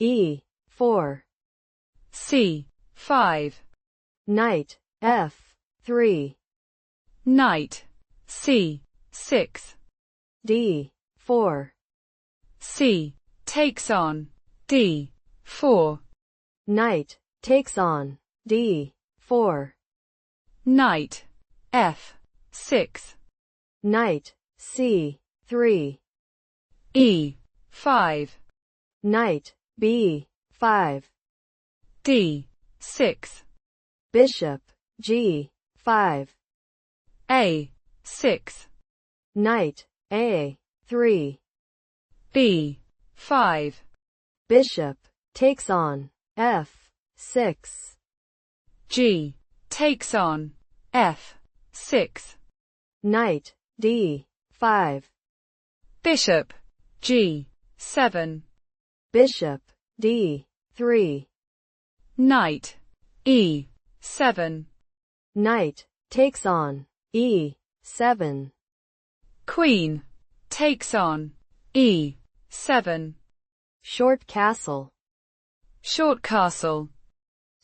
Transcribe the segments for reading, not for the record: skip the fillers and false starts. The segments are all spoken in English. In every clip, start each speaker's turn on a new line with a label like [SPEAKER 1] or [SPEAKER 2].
[SPEAKER 1] E4.
[SPEAKER 2] C5.
[SPEAKER 1] Knight F3.
[SPEAKER 2] Knight C6.
[SPEAKER 1] D4.
[SPEAKER 2] C takes on D4.
[SPEAKER 1] Knight takes on D4.
[SPEAKER 2] Knight F6.
[SPEAKER 1] Knight C3.
[SPEAKER 2] E5.
[SPEAKER 1] Knight B5.
[SPEAKER 2] D6.
[SPEAKER 1] Bishop G5.
[SPEAKER 2] A6.
[SPEAKER 1] Knight A3.
[SPEAKER 2] B5.
[SPEAKER 1] Bishop takes on F6.
[SPEAKER 2] G takes on F6.
[SPEAKER 1] Knight D5.
[SPEAKER 2] Bishop G7.
[SPEAKER 1] Bishop D3.
[SPEAKER 2] Knight E7.
[SPEAKER 1] Knight takes on E7.
[SPEAKER 2] Queen takes on E7.
[SPEAKER 1] Short castle.
[SPEAKER 2] Short castle.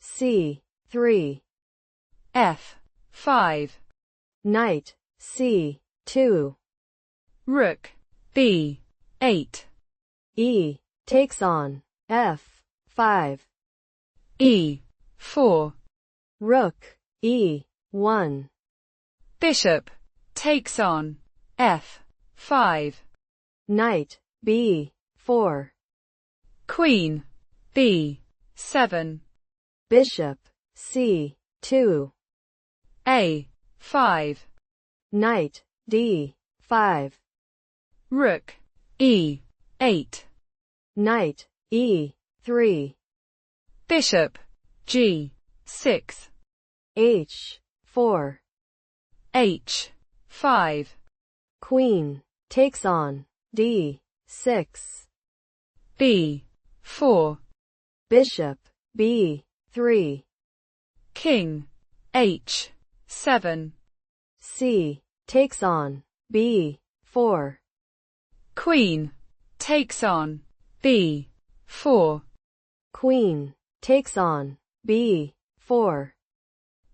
[SPEAKER 1] C3.
[SPEAKER 2] F5.
[SPEAKER 1] Knight C2.
[SPEAKER 2] Rook B8.
[SPEAKER 1] E takes on F5.
[SPEAKER 2] E4.
[SPEAKER 1] Rook E1.
[SPEAKER 2] Bishop takes on F5.
[SPEAKER 1] Knight B4.
[SPEAKER 2] Queen B7.
[SPEAKER 1] Bishop C2.
[SPEAKER 2] A5.
[SPEAKER 1] Knight D5.
[SPEAKER 2] Rook E8.
[SPEAKER 1] Knight E3.
[SPEAKER 2] Bishop G6.
[SPEAKER 1] H4.
[SPEAKER 2] H5.
[SPEAKER 1] Queen takes on D6.
[SPEAKER 2] B4.
[SPEAKER 1] Bishop B3.
[SPEAKER 2] King H7.
[SPEAKER 1] C takes on B4.
[SPEAKER 2] Queen takes on B4.
[SPEAKER 1] Queen takes on B4.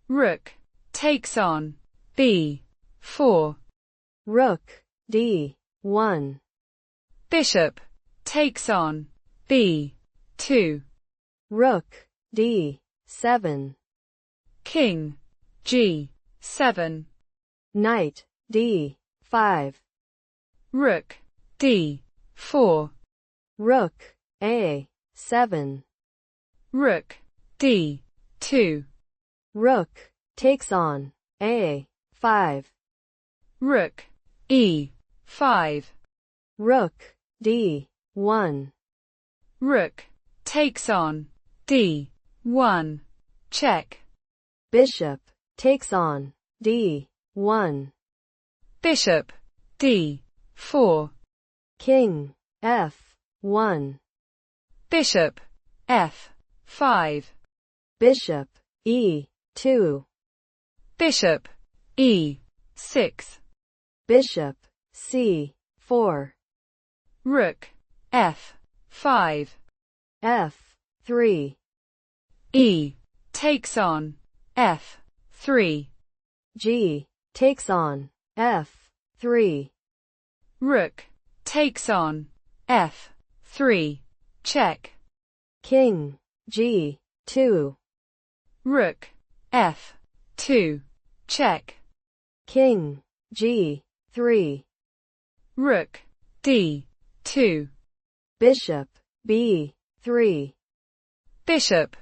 [SPEAKER 2] Rook takes on B4.
[SPEAKER 1] Rook D1.
[SPEAKER 2] Bishop takes on B2.
[SPEAKER 1] Rook D7.
[SPEAKER 2] King G7.
[SPEAKER 1] Knight D5.
[SPEAKER 2] Rook D4.
[SPEAKER 1] Rook A7.
[SPEAKER 2] Rook D2.
[SPEAKER 1] Rook takes on A5.
[SPEAKER 2] Rook E5.
[SPEAKER 1] Rook D1.
[SPEAKER 2] Rook takes on D1. Check.
[SPEAKER 1] Bishop takes on D1.
[SPEAKER 2] Bishop D4.
[SPEAKER 1] King F1.
[SPEAKER 2] Bishop F5.
[SPEAKER 1] Bishop E2.
[SPEAKER 2] Bishop E6.
[SPEAKER 1] Bishop C4.
[SPEAKER 2] Rook F5.
[SPEAKER 1] F3.
[SPEAKER 2] E takes on F3.
[SPEAKER 1] G takes on F3.
[SPEAKER 2] Rook takes on F3. Check.
[SPEAKER 1] King G2.
[SPEAKER 2] Rook F2. Check.
[SPEAKER 1] King G3.
[SPEAKER 2] Rook D2.
[SPEAKER 1] Bishop B3.
[SPEAKER 2] Bishop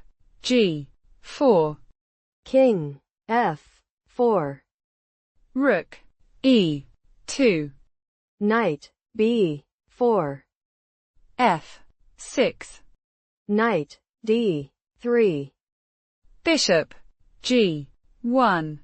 [SPEAKER 2] G4.
[SPEAKER 1] King F4.
[SPEAKER 2] Rook E2.
[SPEAKER 1] Knight B4.
[SPEAKER 2] F6.
[SPEAKER 1] Knight D3.
[SPEAKER 2] Bishop G1.